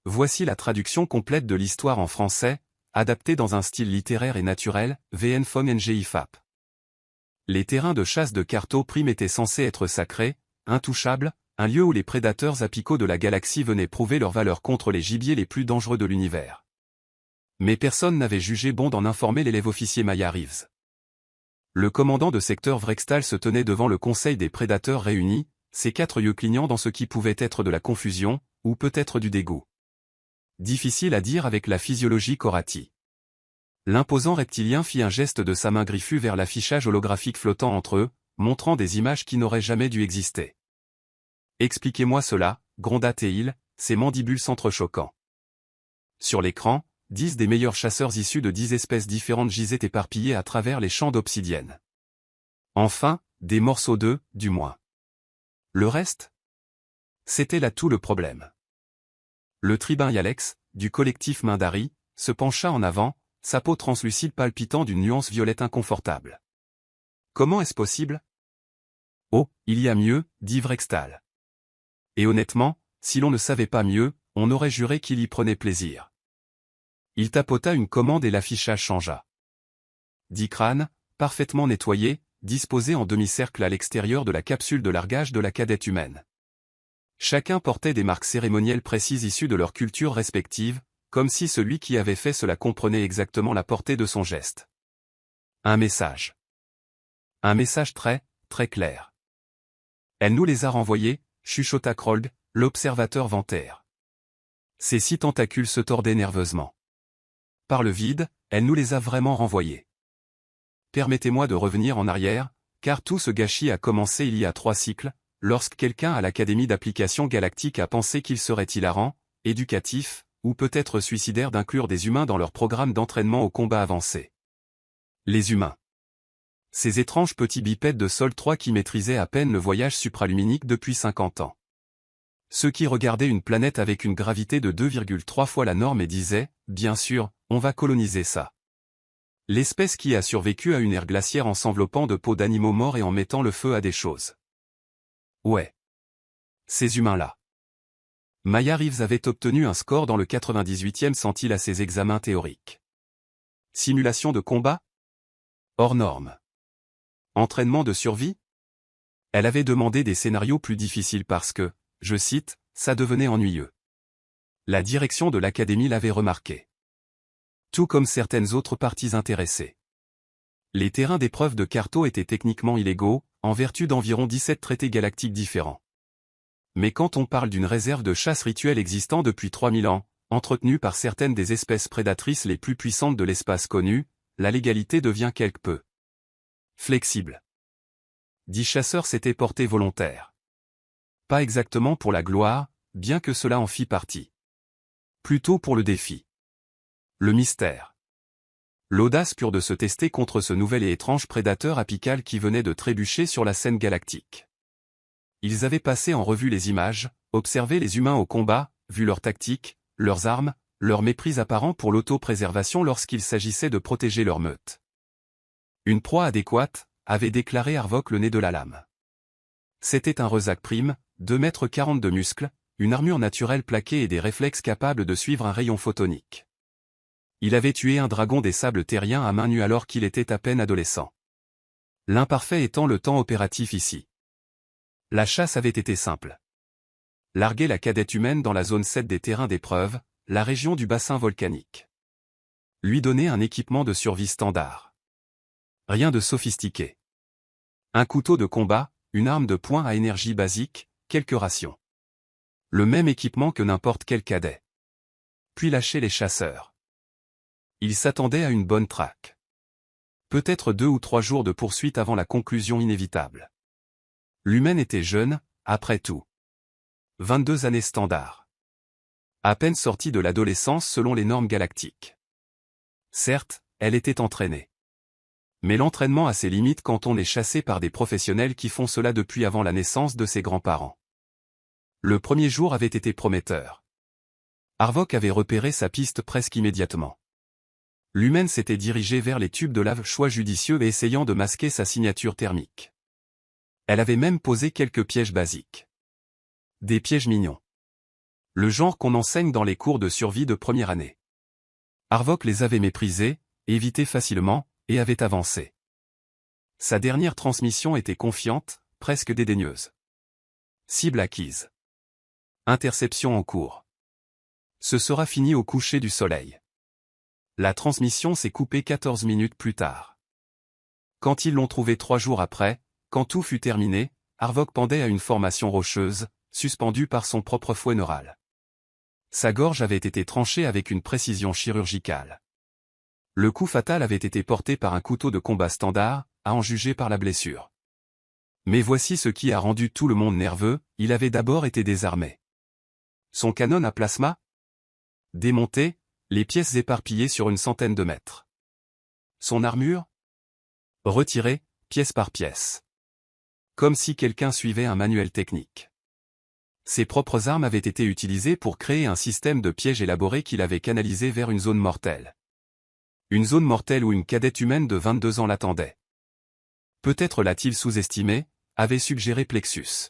Voici la traduction complète de l'histoire en français, adaptée dans un style littéraire et naturel, VN Fong NGIFAP. Les terrains de chasse de Carto Prime étaient censés être sacrés, intouchables, un lieu où les prédateurs apicaux de la galaxie venaient prouver leur valeur contre les gibiers les plus dangereux de l'univers. Mais personne n'avait jugé bon d'en informer l'élève officier Maya Reeves. Le commandant de secteur Vrextal se tenait devant le conseil des prédateurs réunis, ses 4 yeux clignant dans ce qui pouvait être de la confusion, ou peut-être du dégoût. Difficile à dire avec la physiologie Korati. L'imposant reptilien fit un geste de sa main griffue vers l'affichage holographique flottant entre eux, montrant des images qui n'auraient jamais dû exister. « Expliquez-moi cela, gronda Teil, ses mandibules s'entrechoquant. Sur l'écran, 10 des meilleurs chasseurs issus de 10 espèces différentes gisaient éparpillés à travers les champs d'obsidienne. Enfin, des morceaux d'eux, du moins. Le reste? C'était là tout le problème. Le tribun Yalex, du collectif Mindari, se pencha en avant, sa peau translucide palpitant d'une nuance violette inconfortable. Comment est-ce possible? Oh, il y a mieux, dit Vrextal. Et honnêtement, si l'on ne savait pas mieux, on aurait juré qu'il y prenait plaisir. Il tapota une commande et l'affichage changea. 10 crânes, parfaitement nettoyés, disposés en demi-cercle à l'extérieur de la capsule de largage de la cadette humaine. Chacun portait des marques cérémonielles précises issues de leur culture respective, comme si celui qui avait fait cela comprenait exactement la portée de son geste. Un message. Un message très, très clair. Elle nous les a renvoyés, chuchota Krolg, l'observateur Ventaire. Ses 6 tentacules se tordaient nerveusement. Par le vide, elle nous les a vraiment renvoyés. Permettez-moi de revenir en arrière, car tout ce gâchis a commencé il y a 3 cycles, lorsque quelqu'un à l'Académie d'application galactique a pensé qu'il serait hilarant, éducatif, ou peut-être suicidaire d'inclure des humains dans leur programme d'entraînement au combat avancé. Les humains. Ces étranges petits bipèdes de Sol 3 qui maîtrisaient à peine le voyage supraluminique depuis 50 ans. Ceux qui regardaient une planète avec une gravité de 2,3 fois la norme et disaient, bien sûr, on va coloniser ça. L'espèce qui a survécu à une ère glaciaire en s'enveloppant de peaux d'animaux morts et en mettant le feu à des choses. Ouais. Ces humains-là. Maya Reeves avait obtenu un score dans le 98e centile à ses examens théoriques. Simulation de combat? Hors norme. Entraînement de survie? Elle avait demandé des scénarios plus difficiles parce que, je cite, ça devenait ennuyeux. La direction de l'Académie l'avait remarqué. Tout comme certaines autres parties intéressées. Les terrains d'épreuve de Carto étaient techniquement illégaux, en vertu d'environ 17 traités galactiques différents. Mais quand on parle d'une réserve de chasse rituelle existant depuis 3000 ans, entretenue par certaines des espèces prédatrices les plus puissantes de l'espace connu, la légalité devient quelque peu flexible. 10 chasseurs s'étaient portés volontaires. Pas exactement pour la gloire, bien que cela en fît partie. Plutôt pour le défi. Le mystère. L'audace pure de se tester contre ce nouvel et étrange prédateur apical qui venait de trébucher sur la scène galactique. Ils avaient passé en revue les images, observé les humains au combat, vu leurs tactiques, leurs armes, leur mépris apparent pour l'autopréservation lorsqu'il s'agissait de protéger leur meute. Une proie adéquate, avait déclaré Arvok le nez de la lame. C'était un Rezac prime, 2,40 m de muscles, une armure naturelle plaquée et des réflexes capables de suivre un rayon photonique. Il avait tué un dragon des sables terriens à main nue alors qu'il était à peine adolescent. L'imparfait étant le temps opératif ici. La chasse avait été simple. Larguer la cadette humaine dans la zone 7 des terrains d'épreuve, la région du bassin volcanique. Lui donner un équipement de survie standard. Rien de sophistiqué. Un couteau de combat, une arme de poing à énergie basique, quelques rations. Le même équipement que n'importe quel cadet. Puis lâcher les chasseurs. Il s'attendait à une bonne traque. Peut-être 2 ou 3 jours de poursuite avant la conclusion inévitable. L'humaine était jeune, après tout. 22 années standard. À peine sortie de l'adolescence selon les normes galactiques. Certes, elle était entraînée. Mais l'entraînement a ses limites quand on est chassé par des professionnels qui font cela depuis avant la naissance de ses grands-parents. Le premier jour avait été prometteur. Arvok avait repéré sa piste presque immédiatement. L'humaine s'était dirigée vers les tubes de lave, choix judicieux et essayant de masquer sa signature thermique. Elle avait même posé quelques pièges basiques. Des pièges mignons. Le genre qu'on enseigne dans les cours de survie de première année. Arvok les avait méprisés, évités facilement, et avait avancé. Sa dernière transmission était confiante, presque dédaigneuse. Cible acquise. Interception en cours. Ce sera fini au coucher du soleil. La transmission s'est coupée 14 minutes plus tard. Quand ils l'ont trouvé 3 jours après, quand tout fut terminé, Arvok pendait à une formation rocheuse, suspendue par son propre fouet neural. Sa gorge avait été tranchée avec une précision chirurgicale. Le coup fatal avait été porté par un couteau de combat standard, à en juger par la blessure. Mais voici ce qui a rendu tout le monde nerveux, il avait d'abord été désarmé. Son canon à plasma? Démonté, les pièces éparpillées sur une centaine de mètres. Son armure? Retirée, pièce par pièce. Comme si quelqu'un suivait un manuel technique. Ses propres armes avaient été utilisées pour créer un système de pièges élaboré qu'il avait canalisé vers une zone mortelle. Une zone mortelle où une cadette humaine de 22 ans l'attendait. Peut-être l'a-t-il sous-estimé, avait suggéré Plexus.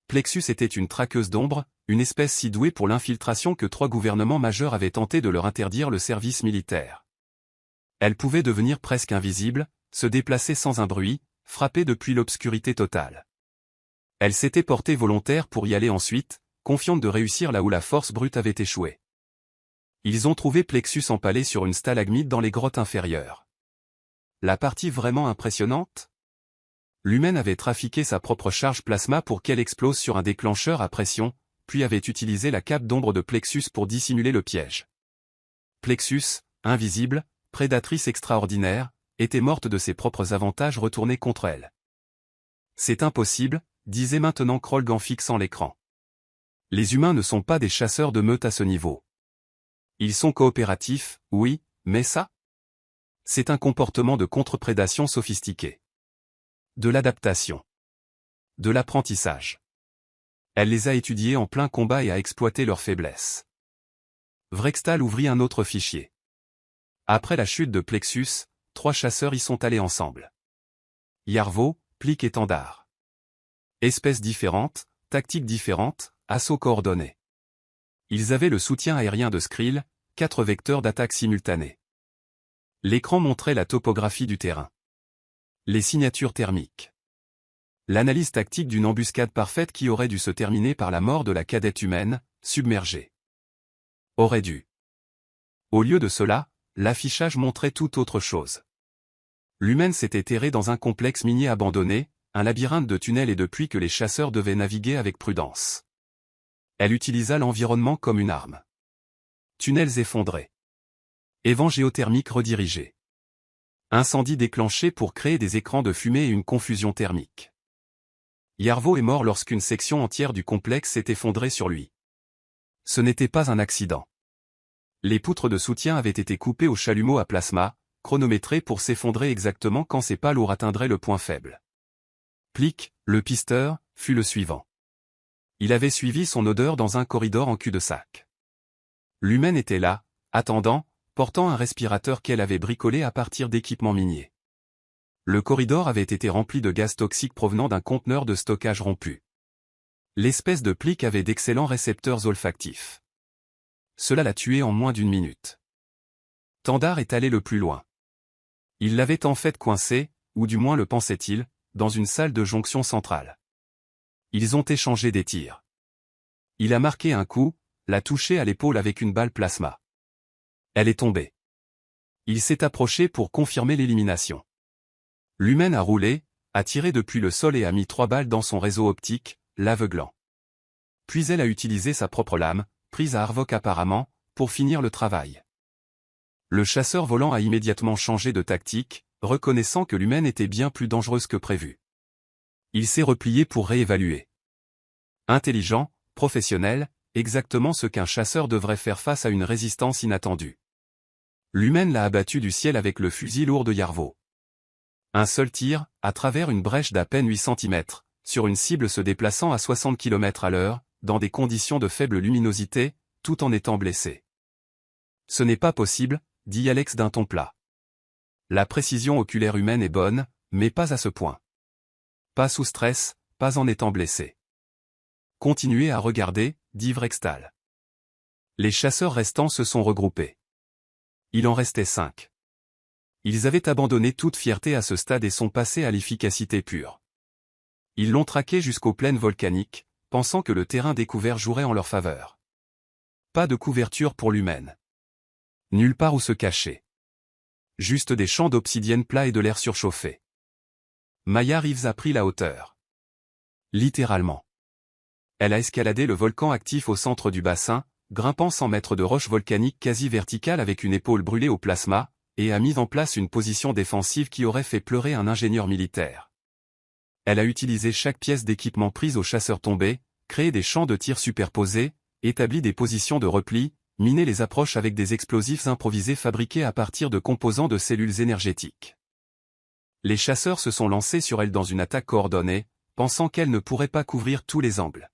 Plexus était une traqueuse d'ombre, une espèce si douée pour l'infiltration que 3 gouvernements majeurs avaient tenté de leur interdire le service militaire. Elle pouvait devenir presque invisible, se déplacer sans un bruit, frapper depuis l'obscurité totale. Elle s'était portée volontaire pour y aller ensuite, confiante de réussir là où la force brute avait échoué. Ils ont trouvé Plexus empalé sur une stalagmite dans les grottes inférieures. La partie vraiment impressionnante? L'humaine avait trafiqué sa propre charge plasma pour qu'elle explose sur un déclencheur à pression, puis avait utilisé la cape d'ombre de Plexus pour dissimuler le piège. Plexus, invisible, prédatrice extraordinaire, était morte de ses propres avantages retournés contre elle. C'est impossible, disait maintenant Krolg en fixant l'écran. Les humains ne sont pas des chasseurs de meute à ce niveau. Ils sont coopératifs, oui, mais ça? C'est un comportement de contre-prédation sophistiqué. De l'adaptation. De l'apprentissage. Elle les a étudiés en plein combat et a exploité leurs faiblesses. Vrextal ouvrit un autre fichier. Après la chute de Plexus, 3 chasseurs y sont allés ensemble. Yarvo, Plique et Tandar. Espèces différentes, tactiques différentes, assauts coordonnés. Ils avaient le soutien aérien de Skrill, 4 vecteurs d'attaque simultanés. L'écran montrait la topographie du terrain. Les signatures thermiques. L'analyse tactique d'une embuscade parfaite qui aurait dû se terminer par la mort de la cadette humaine, submergée. Aurait dû. Au lieu de cela, l'affichage montrait tout autre chose. L'humaine s'était terrée dans un complexe minier abandonné, un labyrinthe de tunnels et de puits que les chasseurs devaient naviguer avec prudence. Elle utilisa l'environnement comme une arme. Tunnels effondrés. Évents géothermiques redirigés. Incendie déclenché pour créer des écrans de fumée et une confusion thermique. Yarvo est mort lorsqu'une section entière du complexe s'est effondrée sur lui. Ce n'était pas un accident. Les poutres de soutien avaient été coupées au chalumeau à plasma, chronométrées pour s'effondrer exactement quand ces pales lourds atteindraient le point faible. Plique, le pisteur, fut le suivant. Il avait suivi son odeur dans un corridor en cul-de-sac. L'humaine était là, attendant, portant un respirateur qu'elle avait bricolé à partir d'équipements miniers. Le corridor avait été rempli de gaz toxiques provenant d'un conteneur de stockage rompu. L'espèce de Plique avait d'excellents récepteurs olfactifs. Cela l'a tué en moins d'1 minute. Tandar est allé le plus loin. Il l'avait en fait coincé, ou du moins le pensait-il, dans une salle de jonction centrale. Ils ont échangé des tirs. Il a marqué un coup, l'a touché à l'épaule avec une balle plasma. Elle est tombée. Il s'est approché pour confirmer l'élimination. L'humaine a roulé, a tiré depuis le sol et a mis 3 balles dans son réseau optique, l'aveuglant. Puis elle a utilisé sa propre lame, prise à Arvok apparemment, pour finir le travail. Le chasseur volant a immédiatement changé de tactique, reconnaissant que l'humaine était bien plus dangereuse que prévu. Il s'est replié pour réévaluer. Intelligent, professionnel, exactement ce qu'un chasseur devrait faire face à une résistance inattendue. L'humaine l'a abattu du ciel avec le fusil lourd de Yarvo. Un seul tir, à travers une brèche d'à peine 8 cm, sur une cible se déplaçant à 60 km/h, dans des conditions de faible luminosité, tout en étant blessé. Ce n'est pas possible, dit Alex d'un ton plat. La précision oculaire humaine est bonne, mais pas à ce point. Pas sous stress, pas en étant blessé. Continuez à regarder, dit Vrextal. Les chasseurs restants se sont regroupés. Il en restait 5. Ils avaient abandonné toute fierté à ce stade et sont passés à l'efficacité pure. Ils l'ont traqué jusqu'aux plaines volcaniques, pensant que le terrain découvert jouerait en leur faveur. Pas de couverture pour l'humaine. Nulle part où se cacher. Juste des champs d'obsidienne plats et de l'air surchauffé. Maya Reeves a pris la hauteur. Littéralement. Elle a escaladé le volcan actif au centre du bassin, grimpant 100 mètres de roche volcanique quasi verticale avec une épaule brûlée au plasma, et a mis en place une position défensive qui aurait fait pleurer un ingénieur militaire. Elle a utilisé chaque pièce d'équipement prise aux chasseurs tombés, créé des champs de tir superposés, établi des positions de repli, miné les approches avec des explosifs improvisés fabriqués à partir de composants de cellules énergétiques. Les chasseurs se sont lancés sur elle dans une attaque coordonnée, pensant qu'elle ne pourrait pas couvrir tous les angles.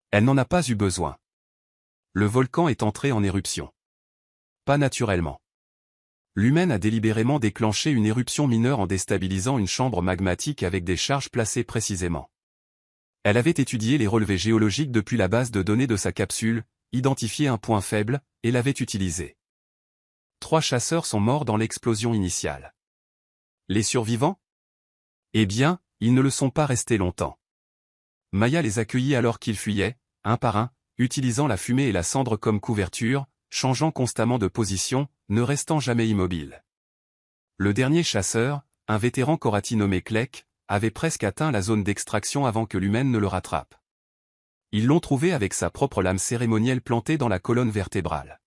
Elle n'en a pas eu besoin. Le volcan est entré en éruption. Pas naturellement. L'humaine a délibérément déclenché une éruption mineure en déstabilisant une chambre magmatique avec des charges placées précisément. Elle avait étudié les relevés géologiques depuis la base de données de sa capsule, identifié un point faible, et l'avait utilisé. 3 chasseurs sont morts dans l'explosion initiale. Les survivants? Eh bien, ils ne le sont pas restés longtemps. Maya les accueillit alors qu'ils fuyaient, un par un, utilisant la fumée et la cendre comme couverture, changeant constamment de position, ne restant jamais immobile. Le dernier chasseur, un vétéran Korati nommé Klek, avait presque atteint la zone d'extraction avant que l'humaine ne le rattrape. Ils l'ont trouvé avec sa propre lame cérémonielle plantée dans la colonne vertébrale.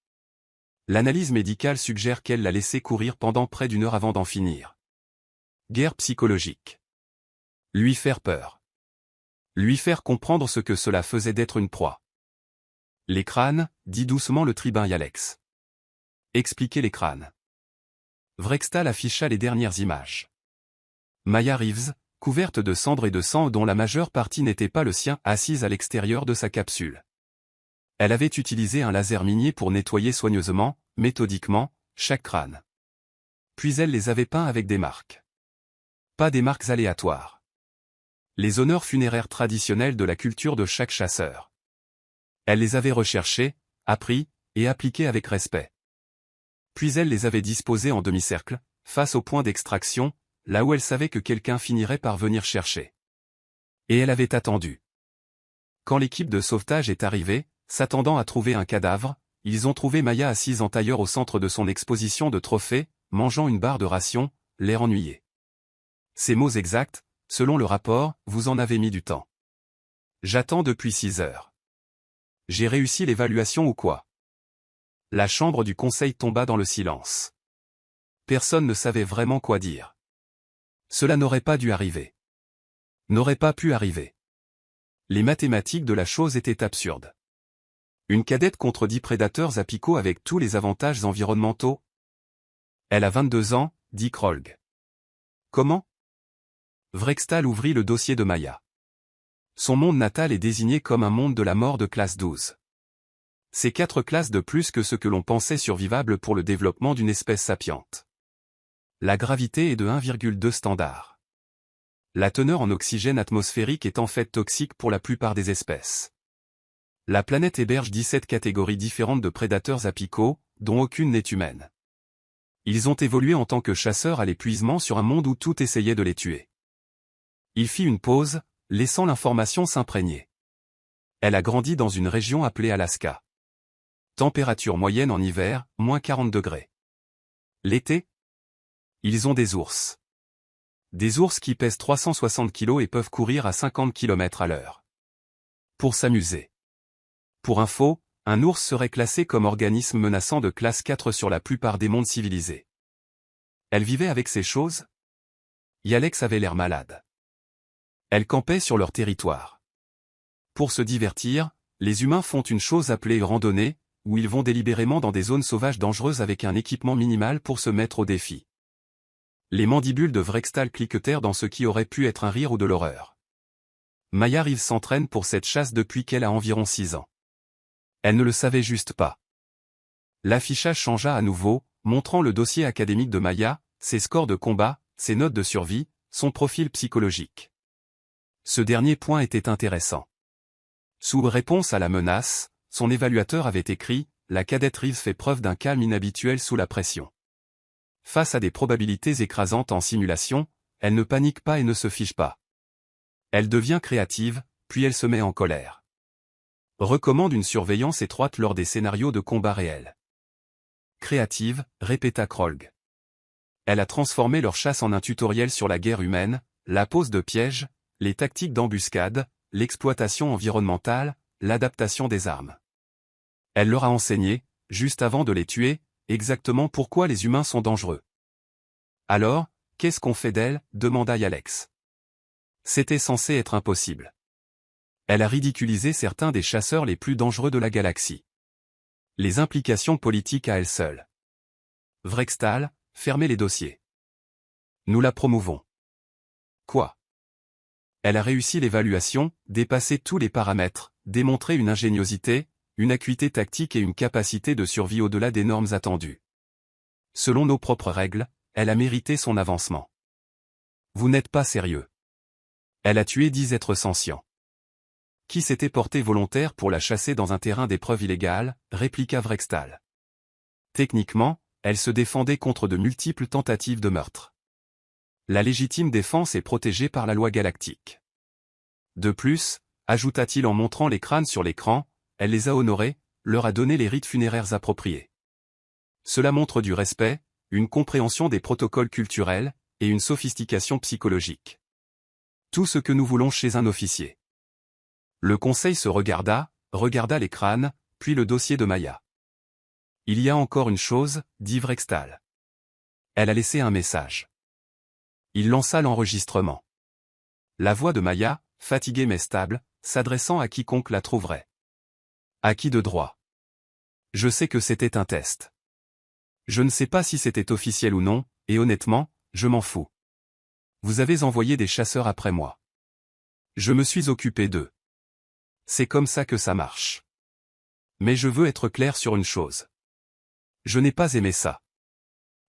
L'analyse médicale suggère qu'elle l'a laissé courir pendant près d'1 heure avant d'en finir. Guerre psychologique. Lui faire peur. Lui faire comprendre ce que cela faisait d'être une proie. Les crânes, dit doucement le tribun Yalex. Expliquez les crânes. Vrextal afficha les dernières images. Maya Reeves, couverte de cendres et de sang dont la majeure partie n'était pas le sien, assise à l'extérieur de sa capsule. Elle avait utilisé un laser minier pour nettoyer soigneusement, méthodiquement, chaque crâne. Puis elle les avait peints avec des marques. Pas des marques aléatoires. Les honneurs funéraires traditionnels de la culture de chaque chasseur. Elle les avait recherchés, appris, et appliqués avec respect. Puis elle les avait disposés en demi-cercle, face au point d'extraction, là où elle savait que quelqu'un finirait par venir chercher. Et elle avait attendu. Quand l'équipe de sauvetage est arrivée, s'attendant à trouver un cadavre, ils ont trouvé Maya assise en tailleur au centre de son exposition de trophées, mangeant une barre de ration, l'air ennuyé. Ces mots exacts, selon le rapport, vous en avez mis du temps. J'attends depuis 6 heures. J'ai réussi l'évaluation ou quoi? La chambre du conseil tomba dans le silence. Personne ne savait vraiment quoi dire. Cela n'aurait pas dû arriver. N'aurait pas pu arriver. Les mathématiques de la chose étaient absurdes. Une cadette contre 10 prédateurs apicaux avec tous les avantages environnementaux? Elle a 22 ans, dit Krolg. Comment? Vrextal ouvrit le dossier de Maya. Son monde natal est désigné comme un monde de la mort de classe 12. C'est 4 classes de plus que ce que l'on pensait survivable pour le développement d'une espèce sapiente. La gravité est de 1,2 standard. La teneur en oxygène atmosphérique est en fait toxique pour la plupart des espèces. La planète héberge 17 catégories différentes de prédateurs apicaux, dont aucune n'est humaine. Ils ont évolué en tant que chasseurs à l'épuisement sur un monde où tout essayait de les tuer. Il fit une pause, laissant l'information s'imprégner. Elle a grandi dans une région appelée Alaska. Température moyenne en hiver, moins 40 degrés. L'été? Ils ont des ours. Des ours qui pèsent 360 kg et peuvent courir à 50 km à l'heure. Pour s'amuser. Pour info, un ours serait classé comme organisme menaçant de classe 4 sur la plupart des mondes civilisés. Elle vivait avec ces choses? Yalex avait l'air malade. Elle campait sur leur territoire. Pour se divertir, les humains font une chose appelée randonnée, où ils vont délibérément dans des zones sauvages dangereuses avec un équipement minimal pour se mettre au défi. Les mandibules de Vrextal cliquetèrent dans ce qui aurait pu être un rire ou de l'horreur. Maya Reeves s'entraîne pour cette chasse depuis qu'elle a environ 6 ans. Elle ne le savait juste pas. L'affichage changea à nouveau, montrant le dossier académique de Maya, ses scores de combat, ses notes de survie, son profil psychologique. Ce dernier point était intéressant. Sous réponse à la menace, son évaluateur avait écrit « La cadette Reeves fait preuve d'un calme inhabituel sous la pression. Face à des probabilités écrasantes en simulation, elle ne panique pas et ne se fiche pas. Elle devient créative, puis elle se met en colère. Recommande une surveillance étroite lors des scénarios de combat réels. » Créative, répéta Krolg. Elle a transformé leur chasse en un tutoriel sur la guerre humaine, la pose de pièges, les tactiques d'embuscade, l'exploitation environnementale, l'adaptation des armes. Elle leur a enseigné, juste avant de les tuer, exactement pourquoi les humains sont dangereux. Alors, qu'est-ce qu'on fait d'elle, demanda Alex. C'était censé être impossible. Elle a ridiculisé certains des chasseurs les plus dangereux de la galaxie. Les implications politiques à elle seule. Vrextal, fermez les dossiers. Nous la promouvons. Quoi? Elle a réussi l'évaluation, dépassé tous les paramètres, démontré une ingéniosité, une acuité tactique et une capacité de survie au-delà des normes attendues. Selon nos propres règles, elle a mérité son avancement. Vous n'êtes pas sérieux. Elle a tué 10 êtres sentients. Qui s'était porté volontaire pour la chasser dans un terrain d'épreuve illégale, répliqua Vrextal. Techniquement, elle se défendait contre de multiples tentatives de meurtre. La légitime défense est protégée par la loi galactique. De plus, ajouta-t-il en montrant les crânes sur l'écran, elle les a honorés, leur a donné les rites funéraires appropriés. Cela montre du respect, une compréhension des protocoles culturels, et une sophistication psychologique. Tout ce que nous voulons chez un officier. Le conseil se regarda les crânes, puis le dossier de Maya. Il y a encore une chose, dit Vrextal. Elle a laissé un message. Il lança l'enregistrement. La voix de Maya, fatiguée mais stable, s'adressant à quiconque la trouverait. À qui de droit? Je sais que c'était un test. Je ne sais pas si c'était officiel ou non, et honnêtement, je m'en fous. Vous avez envoyé des chasseurs après moi. Je me suis occupé d'eux. C'est comme ça que ça marche. Mais je veux être clair sur une chose. Je n'ai pas aimé ça.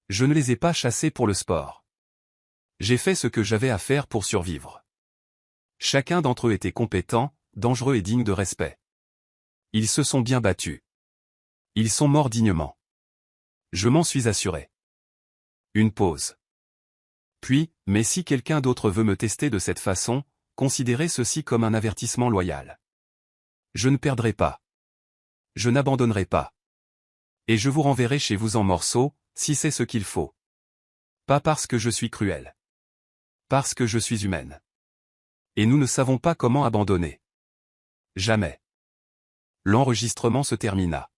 Je ne les ai pas chassés pour le sport. J'ai fait ce que j'avais à faire pour survivre. Chacun d'entre eux était compétent, dangereux et digne de respect. Ils se sont bien battus. Ils sont morts dignement. Je m'en suis assuré. Une pause. Puis, mais si quelqu'un d'autre veut me tester de cette façon, considérez ceci comme un avertissement loyal. Je ne perdrai pas. Je n'abandonnerai pas. Et je vous renverrai chez vous en morceaux, si c'est ce qu'il faut. Pas parce que je suis cruel. Parce que je suis humaine. Et nous ne savons pas comment abandonner. Jamais. L'enregistrement se termina.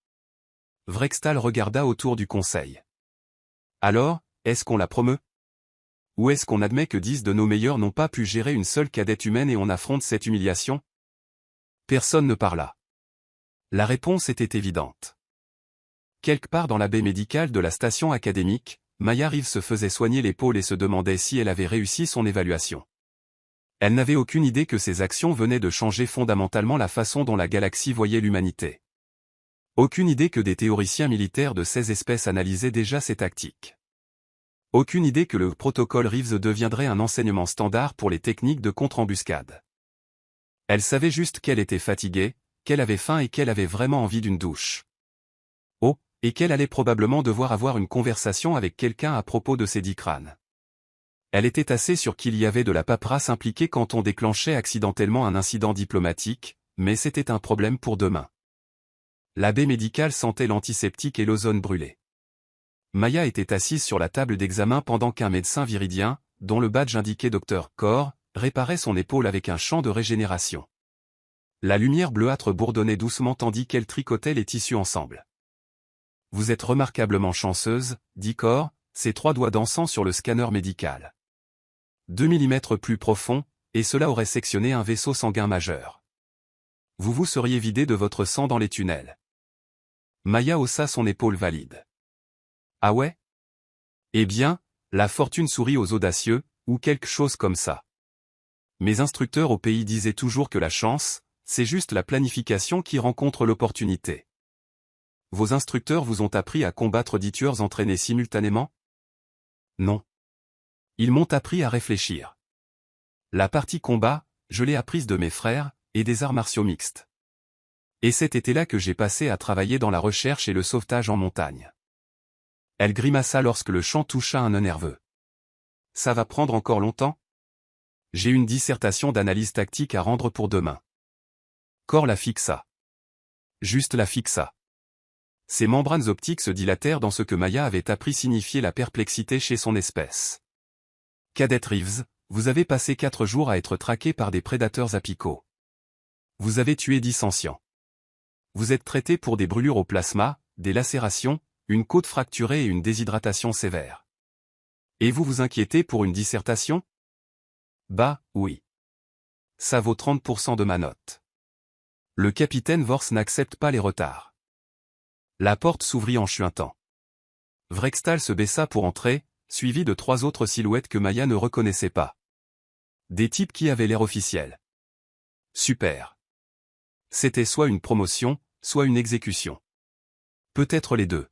Vrextal regarda autour du conseil. Alors, est-ce qu'on la promeut? Ou est-ce qu'on admet que 10 de nos meilleurs n'ont pas pu gérer une seule cadette humaine et on affronte cette humiliation? Personne ne parla. La réponse était évidente. Quelque part dans la baie médicale de la station académique, Maya Reeves se faisait soigner l'épaule et se demandait si elle avait réussi son évaluation. Elle n'avait aucune idée que ses actions venaient de changer fondamentalement la façon dont la galaxie voyait l'humanité. Aucune idée que des théoriciens militaires de 16 espèces analysaient déjà ces tactiques. Aucune idée que le protocole Reeves deviendrait un enseignement standard pour les techniques de contre-embuscade. Elle savait juste qu'elle était fatiguée, qu'elle avait faim et qu'elle avait vraiment envie d'une douche. Oh, et qu'elle allait probablement devoir avoir une conversation avec quelqu'un à propos de ces 10 crânes. Elle était assez sûre qu'il y avait de la paperasse impliquée quand on déclenchait accidentellement un incident diplomatique, mais c'était un problème pour demain. La baie médicale sentait l'antiseptique et l'ozone brûlé. Maya était assise sur la table d'examen pendant qu'un médecin viridien, dont le badge indiquait Dr. Core, réparait son épaule avec un champ de régénération. La lumière bleuâtre bourdonnait doucement tandis qu'elle tricotait les tissus ensemble. « Vous êtes remarquablement chanceuse, dit Core, ses 3 doigts dansant sur le scanner médical. 2 mm plus profond, et cela aurait sectionné un vaisseau sanguin majeur. Vous vous seriez vidé de votre sang dans les tunnels. » Maya haussa son épaule valide. Ah ouais? Eh bien, la fortune sourit aux audacieux, ou quelque chose comme ça. Mes instructeurs au pays disaient toujours que la chance, c'est juste la planification qui rencontre l'opportunité. Vos instructeurs vous ont appris à combattre 10 tueurs entraînés simultanément? Non. Ils m'ont appris à réfléchir. La partie combat, je l'ai apprise de mes frères, et des arts martiaux mixtes. Et cet été-là que j'ai passé à travailler dans la recherche et le sauvetage en montagne. Elle grimaça lorsque le chant toucha un nœud nerveux. Ça va prendre encore longtemps? J'ai une dissertation d'analyse tactique à rendre pour demain. Cor la fixa. Juste la fixa. Ses membranes optiques se dilatèrent dans ce que Maya avait appris signifier la perplexité chez son espèce. Cadet Reeves, vous avez passé 4 jours à être traqué par des prédateurs apicaux. Vous avez tué 10 anciens. Vous êtes traité pour des brûlures au plasma, des lacérations, une côte fracturée et une déshydratation sévère. Et vous vous inquiétez pour une dissertation? Bah, oui. Ça vaut 30% de ma note. Le capitaine Vorse n'accepte pas les retards. La porte s'ouvrit en chuintant. Vrextal se baissa pour entrer, suivi de 3 autres silhouettes que Maya ne reconnaissait pas. Des types qui avaient l'air officiels. Super. C'était soit une promotion, soit une exécution. Peut-être les deux.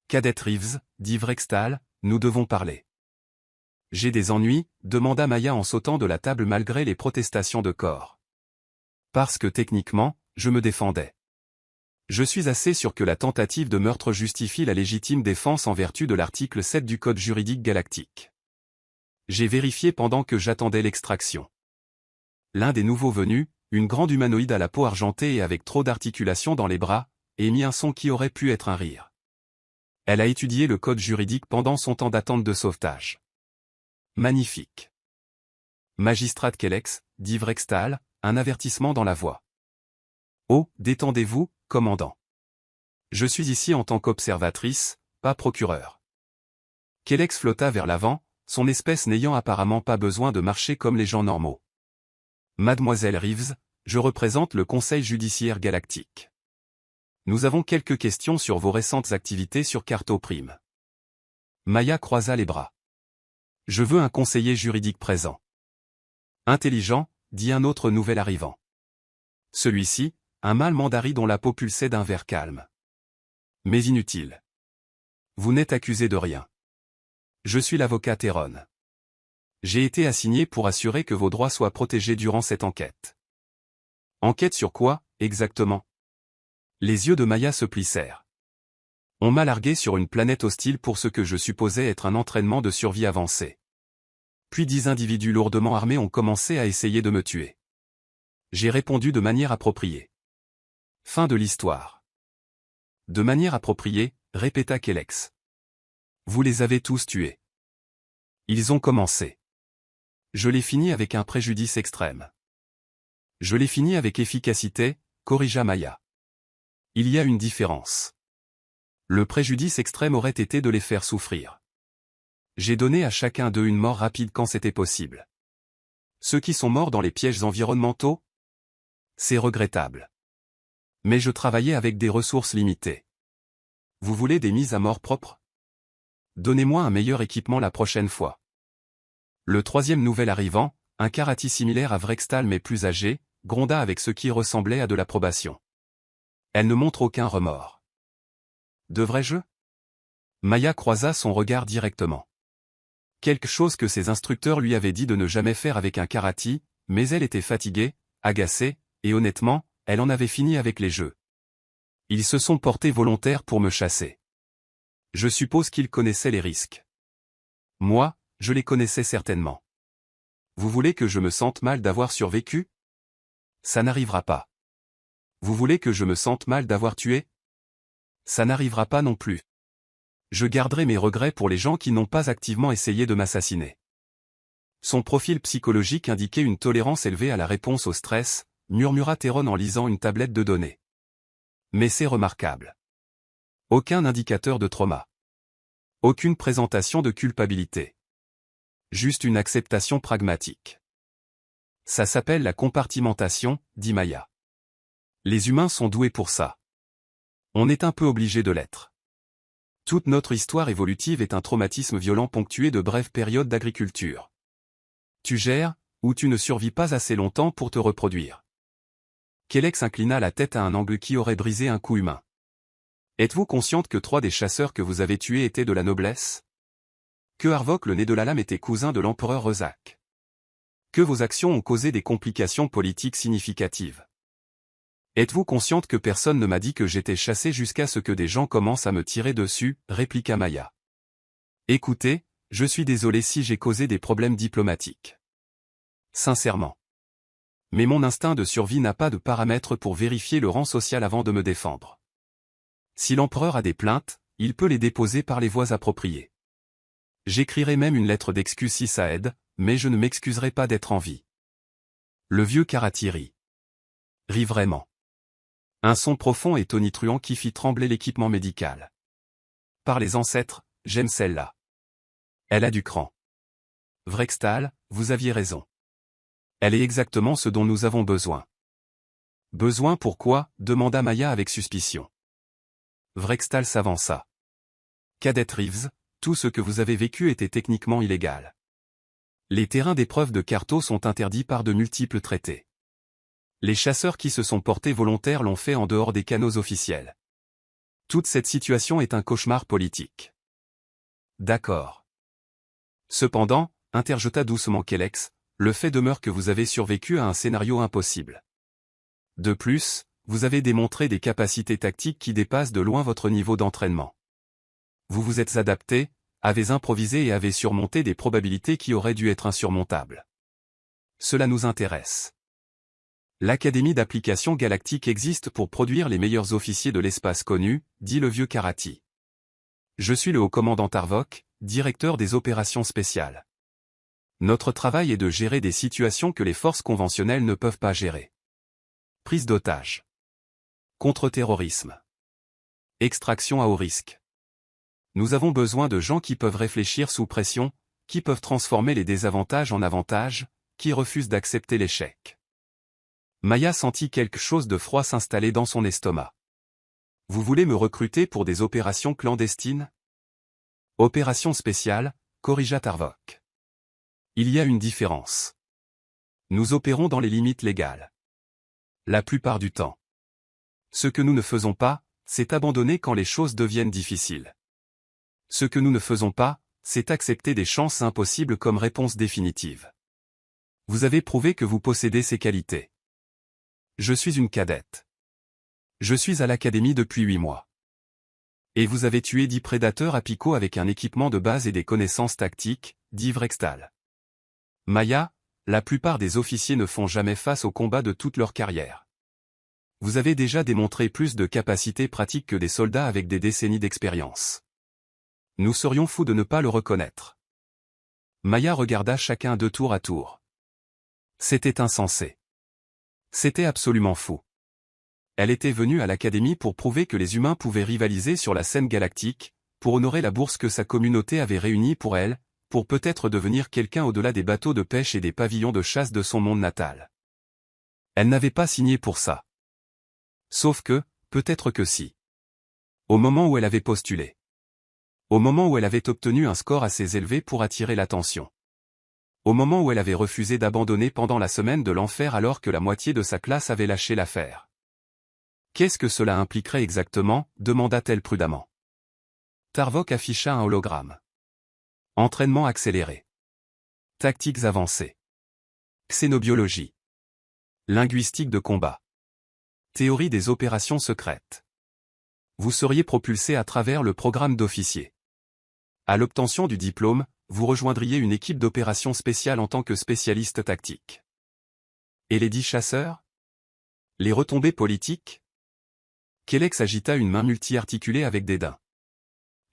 Cadet Reeves, dit Vrextal, nous devons parler. J'ai des ennuis, demanda Maya en sautant de la table malgré les protestations de Cor. Parce que techniquement, je me défendais. Je suis assez sûr que la tentative de meurtre justifie la légitime défense en vertu de l'article 7 du Code juridique galactique. J'ai vérifié pendant que j'attendais l'extraction. L'un des nouveaux venus, une grande humanoïde à la peau argentée et avec trop d'articulations dans les bras, émit un son qui aurait pu être un rire. Elle a étudié le code juridique pendant son temps d'attente de sauvetage. Magnifique. Magistrat Kellex, dit Vrextal, un avertissement dans la voix. Oh, détendez-vous, commandant. Je suis ici en tant qu'observatrice, pas procureur. Kellex flotta vers l'avant, son espèce n'ayant apparemment pas besoin de marcher comme les gens normaux. Mademoiselle Reeves, je représente le Conseil judiciaire galactique. Nous avons quelques questions sur vos récentes activités sur Carto Prime. Maya croisa les bras. Je veux un conseiller juridique présent. Intelligent, dit un autre nouvel arrivant. Celui-ci, un mâle mandari dont la peau pulsait d'un vert calme. Mais inutile. Vous n'êtes accusé de rien. Je suis l'avocat Theron. J'ai été assigné pour assurer que vos droits soient protégés durant cette enquête. Enquête sur quoi, exactement? Les yeux de Maya se plissèrent. On m'a largué sur une planète hostile pour ce que je supposais être un entraînement de survie avancé. Puis 10 individus lourdement armés ont commencé à essayer de me tuer. J'ai répondu de manière appropriée. Fin de l'histoire. De manière appropriée, répéta Kellex. Vous les avez tous tués. Ils ont commencé. Je l'ai fini avec un préjudice extrême. Je l'ai fini avec efficacité, corrigea Maya. Il y a une différence. Le préjudice extrême aurait été de les faire souffrir. J'ai donné à chacun d'eux une mort rapide quand c'était possible. Ceux qui sont morts dans les pièges environnementaux? C'est regrettable. Mais je travaillais avec des ressources limitées. Vous voulez des mises à mort propres? Donnez-moi un meilleur équipement la prochaine fois. Le troisième nouvel arrivant, un karati similaire à Vrextal mais plus âgé, gronda avec ce qui ressemblait à de l'approbation. Elle ne montre aucun remords. Devrais-je? Maya croisa son regard directement. Quelque chose que ses instructeurs lui avaient dit de ne jamais faire avec un karati, mais elle était fatiguée, agacée, et honnêtement, elle en avait fini avec les jeux. Ils se sont portés volontaires pour me chasser. Je suppose qu'ils connaissaient les risques. Moi, je les connaissais certainement. Vous voulez que je me sente mal d'avoir survécu? Ça n'arrivera pas. Vous voulez que je me sente mal d'avoir tué? Ça n'arrivera pas non plus. Je garderai mes regrets pour les gens qui n'ont pas activement essayé de m'assassiner. Son profil psychologique indiquait une tolérance élevée à la réponse au stress, murmura Theron en lisant une tablette de données. Mais c'est remarquable. Aucun indicateur de trauma. Aucune présentation de culpabilité. Juste une acceptation pragmatique. Ça s'appelle la compartimentation, dit Maya. Les humains sont doués pour ça. On est un peu obligé de l'être. Toute notre histoire évolutive est un traumatisme violent ponctué de brèves périodes d'agriculture. Tu gères, ou tu ne survis pas assez longtemps pour te reproduire. Kellex inclina la tête à un angle qui aurait brisé un cou humain. Êtes-vous consciente que 3 des chasseurs que vous avez tués étaient de la noblesse? Que Harvok le nez de la lame était cousin de l'empereur Rezak? Que vos actions ont causé des complications politiques significatives? Êtes-vous consciente que personne ne m'a dit que j'étais chassé jusqu'à ce que des gens commencent à me tirer dessus, répliqua Maya. Écoutez, je suis désolé si j'ai causé des problèmes diplomatiques. Sincèrement. Mais mon instinct de survie n'a pas de paramètres pour vérifier le rang social avant de me défendre. Si l'empereur a des plaintes, il peut les déposer par les voies appropriées. J'écrirai même une lettre d'excuse si ça aide, mais je ne m'excuserai pas d'être en vie. Le vieux Karaty rit. Rit vraiment. Un son profond et tonitruant qui fit trembler l'équipement médical. Par les ancêtres, j'aime celle-là. Elle a du cran. Vrextal, vous aviez raison. Elle est exactement ce dont nous avons besoin. Besoin pourquoi? Demanda Maya avec suspicion. Vrextal s'avança. Cadet Reeves, tout ce que vous avez vécu était techniquement illégal. Les terrains d'épreuve de Carto sont interdits par de multiples traités. Les chasseurs qui se sont portés volontaires l'ont fait en dehors des canaux officiels. Toute cette situation est un cauchemar politique. D'accord. Cependant, interjeta doucement Kellex, le fait demeure que vous avez survécu à un scénario impossible. De plus, vous avez démontré des capacités tactiques qui dépassent de loin votre niveau d'entraînement. Vous vous êtes adapté, avez improvisé et avez surmonté des probabilités qui auraient dû être insurmontables. Cela nous intéresse. L'Académie d'application galactique existe pour produire les meilleurs officiers de l'espace connus, dit le vieux Karaty. Je suis le haut-commandant Tarvok, directeur des opérations spéciales. Notre travail est de gérer des situations que les forces conventionnelles ne peuvent pas gérer. Prise d'otages. Contre-terrorisme. Extraction à haut risque. Nous avons besoin de gens qui peuvent réfléchir sous pression, qui peuvent transformer les désavantages en avantages, qui refusent d'accepter l'échec. Maya sentit quelque chose de froid s'installer dans son estomac. Vous voulez me recruter pour des opérations clandestines? Opération spéciale, corrigea Tarvok. Il y a une différence. Nous opérons dans les limites légales. La plupart du temps. Ce que nous ne faisons pas, c'est abandonner quand les choses deviennent difficiles. Ce que nous ne faisons pas, c'est accepter des chances impossibles comme réponse définitive. Vous avez prouvé que vous possédez ces qualités. Je suis une cadette. Je suis à l'académie depuis 8 mois. Et vous avez tué 10 prédateurs à Pico avec un équipement de base et des connaissances tactiques, dit Vrextal. Maya, la plupart des officiers ne font jamais face au combat de toute leur carrière. Vous avez déjà démontré plus de capacités pratiques que des soldats avec des décennies d'expérience. Nous serions fous de ne pas le reconnaître. Maya regarda chacun d'eux tour à tour. C'était insensé. C'était absolument fou. Elle était venue à l'académie pour prouver que les humains pouvaient rivaliser sur la scène galactique, pour honorer la bourse que sa communauté avait réunie pour elle, pour peut-être devenir quelqu'un au-delà des bateaux de pêche et des pavillons de chasse de son monde natal. Elle n'avait pas signé pour ça. Sauf que, peut-être que si. Au moment où elle avait postulé. Au moment où elle avait obtenu un score assez élevé pour attirer l'attention. Au moment où elle avait refusé d'abandonner pendant la semaine de l'enfer alors que la moitié de sa classe avait lâché l'affaire. Qu'est-ce que cela impliquerait exactement, demanda-t-elle prudemment. Tarvok afficha un hologramme. Entraînement accéléré. Tactiques avancées. Xénobiologie. Linguistique de combat. Théorie des opérations secrètes. Vous seriez propulsé à travers le programme d'officier. À l'obtention du diplôme, vous rejoindriez une équipe d'opérations spéciales en tant que spécialiste tactique. Et les 10 chasseurs? Les retombées politiques? Kellex agita une main multi-articulée avec dédain.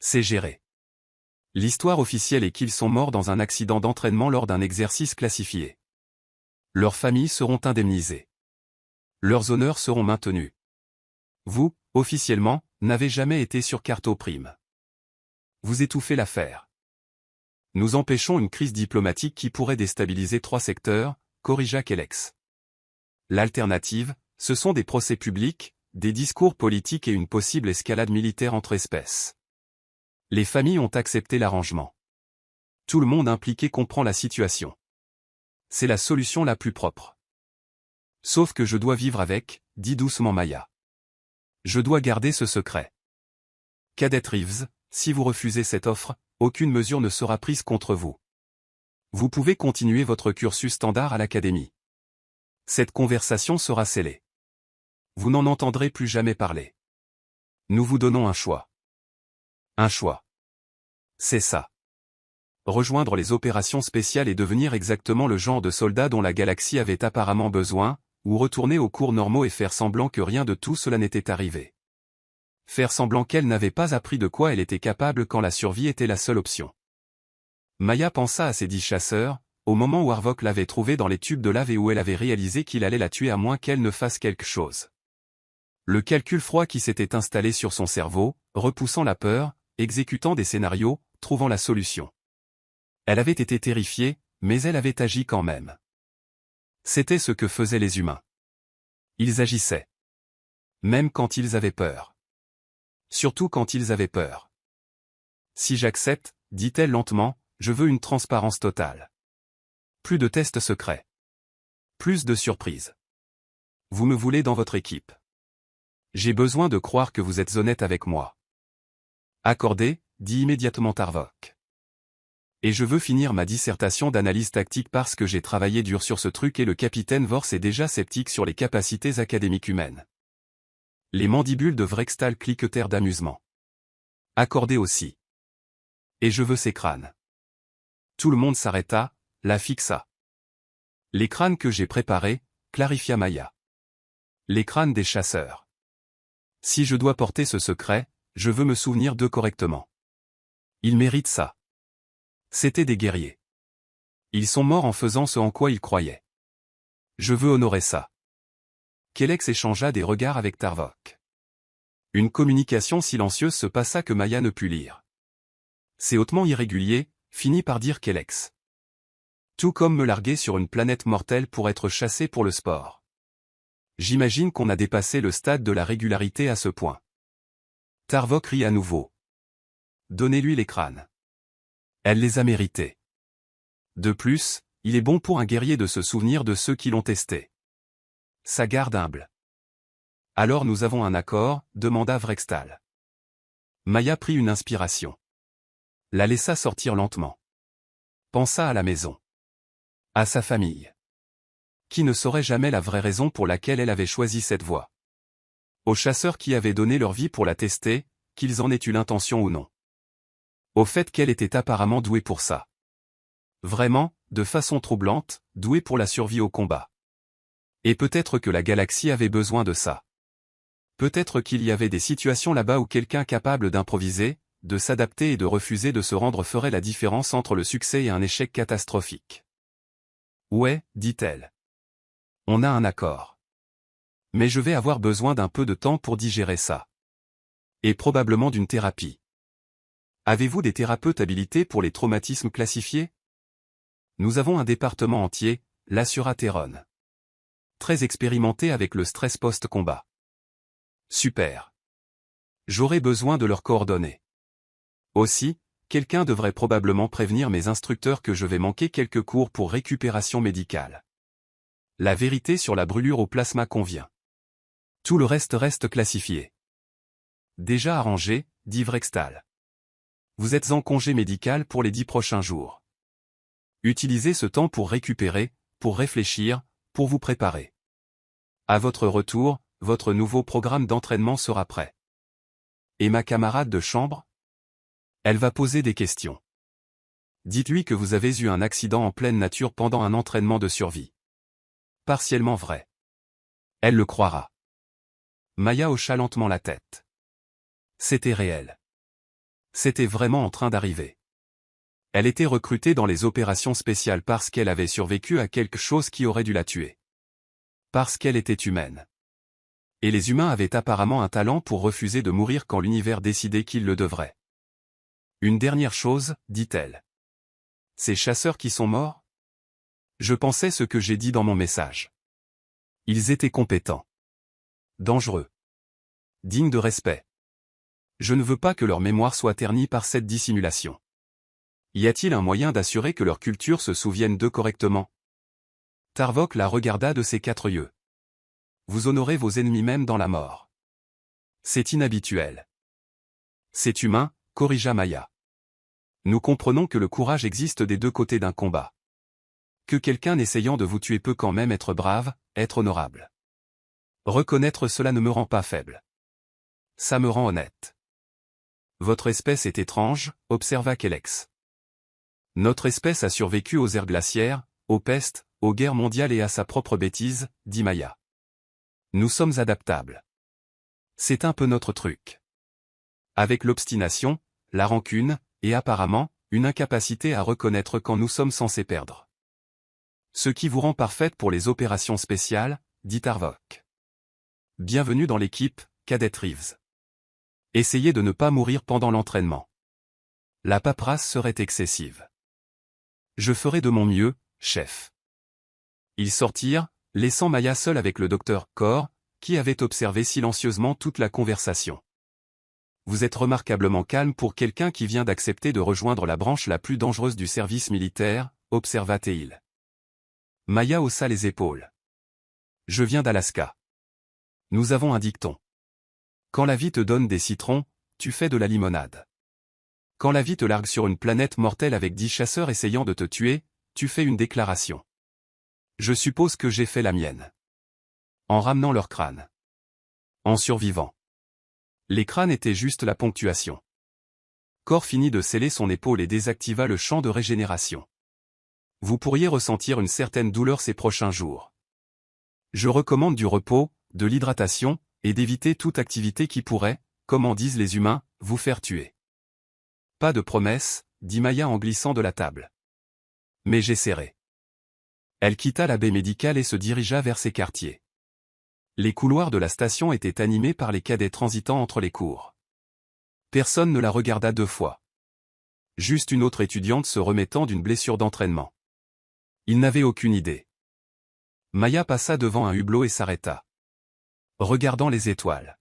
C'est géré. L'histoire officielle est qu'ils sont morts dans un accident d'entraînement lors d'un exercice classifié. Leurs familles seront indemnisées. Leurs honneurs seront maintenus. Vous, officiellement, n'avez jamais été sur Carto Prime. Vous étouffez l'affaire. Nous empêchons une crise diplomatique qui pourrait déstabiliser 3 secteurs, corrigea Kellex. L'alternative, ce sont des procès publics, des discours politiques et une possible escalade militaire entre espèces. Les familles ont accepté l'arrangement. Tout le monde impliqué comprend la situation. C'est la solution la plus propre. Sauf que je dois vivre avec, dit doucement Maya. Je dois garder ce secret. Cadet Reeves, si vous refusez cette offre, aucune mesure ne sera prise contre vous. Vous pouvez continuer votre cursus standard à l'académie. Cette conversation sera scellée. Vous n'en entendrez plus jamais parler. Nous vous donnons un choix. Un choix. C'est ça. Rejoindre les opérations spéciales et devenir exactement le genre de soldat dont la galaxie avait apparemment besoin, ou retourner aux cours normaux et faire semblant que rien de tout cela n'était arrivé. Faire semblant qu'elle n'avait pas appris de quoi elle était capable quand la survie était la seule option. Maya pensa à ces 10 chasseurs, au moment où Harvok l'avait trouvée dans les tubes de lave et où elle avait réalisé qu'il allait la tuer à moins qu'elle ne fasse quelque chose. Le calcul froid qui s'était installé sur son cerveau, repoussant la peur, exécutant des scénarios, trouvant la solution. Elle avait été terrifiée, mais elle avait agi quand même. C'était ce que faisaient les humains. Ils agissaient. Même quand ils avaient peur. Surtout quand ils avaient peur. Si j'accepte, dit-elle lentement, je veux une transparence totale. Plus de tests secrets. Plus de surprises. Vous me voulez dans votre équipe. J'ai besoin de croire que vous êtes honnête avec moi. Accordé, dit immédiatement Harvok. Et je veux finir ma dissertation d'analyse tactique parce que j'ai travaillé dur sur ce truc et le capitaine Vorse est déjà sceptique sur les capacités académiques humaines. Les mandibules de Vrextal cliquetèrent d'amusement. Accordé aussi. Et je veux ces crânes. Tout le monde s'arrêta, la fixa. Les crânes que j'ai préparés, clarifia Maya. Les crânes des chasseurs. Si je dois porter ce secret, je veux me souvenir d'eux correctement. Ils méritent ça. C'étaient des guerriers. Ils sont morts en faisant ce en quoi ils croyaient. Je veux honorer ça. Kellex échangea des regards avec Tarvok. Une communication silencieuse se passa que Maya ne put lire. C'est hautement irrégulier, finit par dire Kellex. Tout comme me larguer sur une planète mortelle pour être chassé pour le sport. J'imagine qu'on a dépassé le stade de la régularité à ce point. Tarvok rit à nouveau. Donnez-lui les crânes. Elle les a mérités. De plus, il est bon pour un guerrier de se souvenir de ceux qui l'ont testé. Ça garde humble. Alors nous avons un accord, demanda Vrextal. Maya prit une inspiration. La laissa sortir lentement. Pensa à la maison. À sa famille. Qui ne saurait jamais la vraie raison pour laquelle elle avait choisi cette voie. Aux chasseurs qui avaient donné leur vie pour la tester, qu'ils en aient eu l'intention ou non. Au fait qu'elle était apparemment douée pour ça. Vraiment, de façon troublante, douée pour la survie au combat. Et peut-être que la galaxie avait besoin de ça. Peut-être qu'il y avait des situations là-bas où quelqu'un capable d'improviser, de s'adapter et de refuser de se rendre ferait la différence entre le succès et un échec catastrophique. Ouais, dit-elle. On a un accord. Mais je vais avoir besoin d'un peu de temps pour digérer ça. Et probablement d'une thérapie. Avez-vous des thérapeutes habilités pour les traumatismes classifiés? Nous avons un département entier, l'assura Theron. Très expérimenté avec le stress post-combat. Super. J'aurai besoin de leurs coordonnées. Aussi, quelqu'un devrait probablement prévenir mes instructeurs que je vais manquer quelques cours pour récupération médicale. La vérité sur la brûlure au plasma convient. Tout le reste classifié. Déjà arrangé, dit Vrextal. Vous êtes en congé médical pour les 10 prochains jours. Utilisez ce temps pour récupérer, pour réfléchir, pour vous préparer. À votre retour, votre nouveau programme d'entraînement sera prêt. Et ma camarade de chambre? Elle va poser des questions. Dites-lui que vous avez eu un accident en pleine nature pendant un entraînement de survie. Partiellement vrai. Elle le croira. Maya hocha lentement la tête. C'était réel. C'était vraiment en train d'arriver. Elle était recrutée dans les opérations spéciales parce qu'elle avait survécu à quelque chose qui aurait dû la tuer. Parce qu'elle était humaine. Et les humains avaient apparemment un talent pour refuser de mourir quand l'univers décidait qu'ils le devraient. Une dernière chose, dit-elle. Ces chasseurs qui sont morts? Je pensais ce que j'ai dit dans mon message. Ils étaient compétents. Dangereux. Dignes de respect. Je ne veux pas que leur mémoire soit ternie par cette dissimulation. Y a-t-il un moyen d'assurer que leur culture se souvienne d'eux correctement? Tarvok la regarda de ses 4 yeux. Vous honorez vos ennemis même dans la mort. C'est inhabituel. C'est humain, corrigea Maya. Nous comprenons que le courage existe des deux côtés d'un combat. Que quelqu'un essayant de vous tuer peut quand même être brave, être honorable. Reconnaître cela ne me rend pas faible. Ça me rend honnête. Votre espèce est étrange, observa Kellex. Notre espèce a survécu aux ères glaciaires, aux pestes, aux guerres mondiales et à sa propre bêtise, dit Maya. Nous sommes adaptables. C'est un peu notre truc. Avec l'obstination, la rancune, et apparemment, une incapacité à reconnaître quand nous sommes censés perdre. Ce qui vous rend parfaite pour les opérations spéciales, dit Harvok. Bienvenue dans l'équipe, Cadet Reeves. Essayez de ne pas mourir pendant l'entraînement. La paperasse serait excessive. Je ferai de mon mieux, chef. Ils sortirent, laissant Maya seule avec le docteur Core, qui avait observé silencieusement toute la conversation. Vous êtes remarquablement calme pour quelqu'un qui vient d'accepter de rejoindre la branche la plus dangereuse du service militaire, observa Teil. Maya haussa les épaules. Je viens d'Alaska. Nous avons un dicton. Quand la vie te donne des citrons, tu fais de la limonade. Quand la vie te largue sur une planète mortelle avec 10 chasseurs essayant de te tuer, tu fais une déclaration. Je suppose que j'ai fait la mienne. En ramenant leur crâne. En survivant. Les crânes étaient juste la ponctuation. Core finit de sceller son épaule et désactiva le champ de régénération. Vous pourriez ressentir une certaine douleur ces prochains jours. Je recommande du repos, de l'hydratation, et d'éviter toute activité qui pourrait, comme en disent les humains, vous faire tuer. Pas de promesse, dit Maya en glissant de la table. Mais j'essaierai. Elle quitta la baie médicale et se dirigea vers ses quartiers. Les couloirs de la station étaient animés par les cadets transitant entre les cours. Personne ne la regarda 2 fois. Juste une autre étudiante se remettant d'une blessure d'entraînement. Il n'avait aucune idée. Maya passa devant un hublot et s'arrêta. Regardant les étoiles.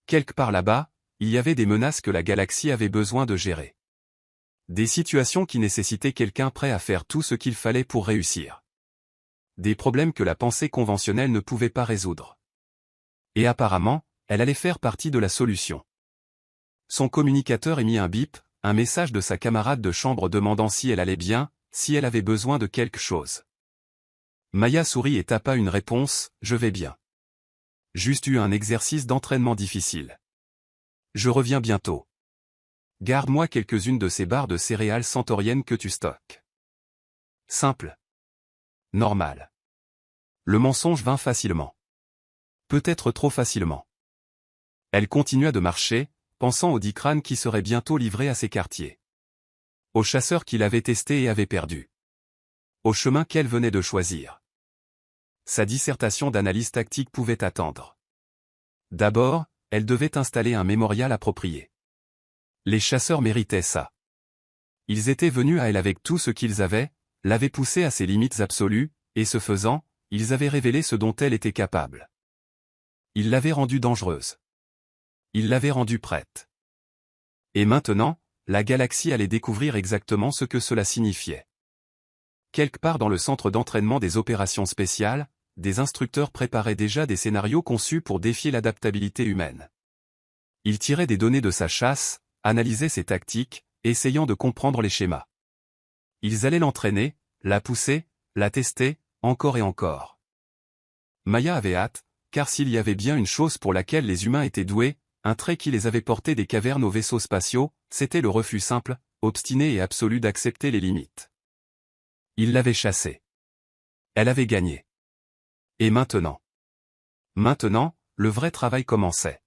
Quelque part là-bas, il y avait des menaces que la galaxie avait besoin de gérer. Des situations qui nécessitaient quelqu'un prêt à faire tout ce qu'il fallait pour réussir. Des problèmes que la pensée conventionnelle ne pouvait pas résoudre. Et apparemment, elle allait faire partie de la solution. Son communicateur émit un bip, un message de sa camarade de chambre demandant si elle allait bien, si elle avait besoin de quelque chose. Maya sourit et tapa une réponse, je vais bien. Juste eu un exercice d'entraînement difficile. Je reviens bientôt. Garde-moi quelques-unes de ces barres de céréales centauriennes que tu stockes. Simple. Normal. Le mensonge vint facilement. Peut-être trop facilement. Elle continua de marcher, pensant aux 10 crânes qui seraient bientôt livrés à ses quartiers. Aux chasseurs qu'il avait testés et avait perdus. Au chemin qu'elle venait de choisir. Sa dissertation d'analyse tactique pouvait attendre. D'abord, elle devait installer un mémorial approprié. Les chasseurs méritaient ça. Ils étaient venus à elle avec tout ce qu'ils avaient, l'avaient poussée à ses limites absolues, et ce faisant, ils avaient révélé ce dont elle était capable. Ils l'avaient rendue dangereuse. Ils l'avaient rendue prête. Et maintenant, la galaxie allait découvrir exactement ce que cela signifiait. Quelque part dans le centre d'entraînement des opérations spéciales, des instructeurs préparaient déjà des scénarios conçus pour défier l'adaptabilité humaine. Ils tiraient des données de sa chasse, analysaient ses tactiques, essayant de comprendre les schémas. Ils allaient l'entraîner, la pousser, la tester, encore et encore. Maya avait hâte, car s'il y avait bien une chose pour laquelle les humains étaient doués, un trait qui les avait portés des cavernes aux vaisseaux spatiaux, c'était le refus simple, obstiné et absolu d'accepter les limites. Il l'avait chassée. Elle avait gagné. Et maintenant? Maintenant, le vrai travail commençait.